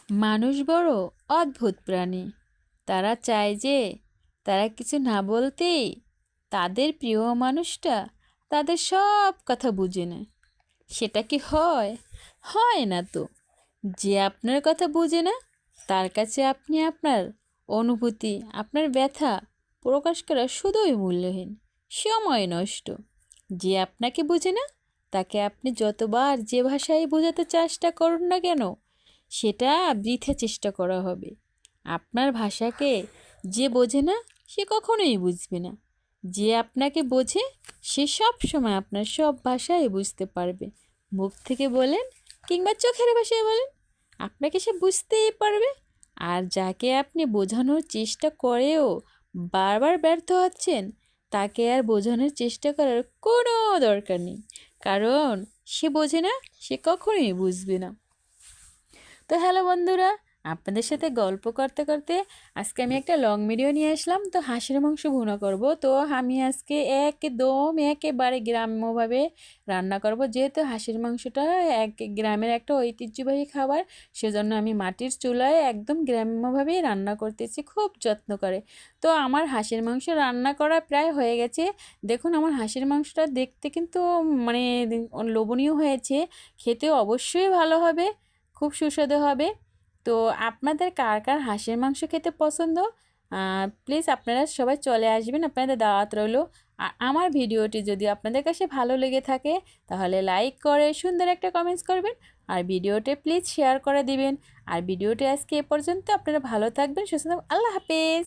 মানুষ বড় অদ্ভুত প্রাণী। তারা চায় যে তারা কিছু না বলতেই তাদের প্রিয় মানুষটা তাদের সব কথা বুঝে নেয়। সেটা কি হয়? হয় না তো। যে আপনার কথা বুঝে না তার কাছে আপনি আপনার অনুভূতি, আপনার ব্যথা প্রকাশ করা শুধুই মূল্যহীন, সময় নষ্ট। যে আপনাকে বুঝে না তাকে আপনি যতবার যে ভাষায় বোঝাতে চেষ্টা করুন না কেন, সেটা বৃথা চেষ্টা করা হবে। আপনার ভাষাকে যে বোঝে না সে কখনোই বুঝবে না। যে আপনাকে বোঝে সে সব সময় আপনার সব ভাষাই বুঝতে পারবে। মুখ থেকে বলেন কিংবা চোখের ভাষায় বলেন, আপনাকে সে বুঝতেই পারবে। আর যাকে আপনি বোঝানোর চেষ্টা করেও বারবার ব্যর্থ হচ্ছেন, তাকে আর বোঝানোর চেষ্টা করার কোনো দরকার নেই, কারণ সে বোঝে না, সে কখনোই বুঝবে না। তো হ্যালো বন্ধুরা, আপনাদের সাথে গল্প করতে করতে আজকে আমি একটা লং ভিডিও নিয়ে আসলাম। তো হাঁসের মাংস ভুনা করব। তো আমি আজকে একেবারে গ্রাম্যভাবে রান্না করব, যেহেতু হাঁসের মাংসটা এক গ্রামের একটা ঐতিহ্যবাহী খাবার, সেজন্য আমি মাটির চুলায় একদম গ্রাম্যভাবেই রান্না করতেছি, খুব যত্ন করে। তো আমার হাঁসের মাংস রান্না করা প্রায় হয়ে গেছে। দেখুন আমার হাঁসের মাংসটা দেখতে কিন্তু মানে লোভনীয় হয়েছে, খেতেও অবশ্যই ভালো হবে, খুব সুস্বাদু হবে। তো আপনাদের কার কার হাঁসের মাংস খেতে পছন্দ, প্লিজ আপনারা সবাই চলে আসবেন, আপনাদের দাওয়াত রইল। আর আমার ভিডিওটি যদি আপনাদের কাছে ভালো লেগে থাকে তাহলে লাইক করে সুন্দর একটা কমেন্টস করবেন, আর ভিডিওটি প্লিজ শেয়ার করে দিবেন। আর ভিডিওটি আজকে এ পর্যন্ত। আপনারা ভালো থাকবেন, সুস্থ থাকবেন। আল্লাহ হাফেজ।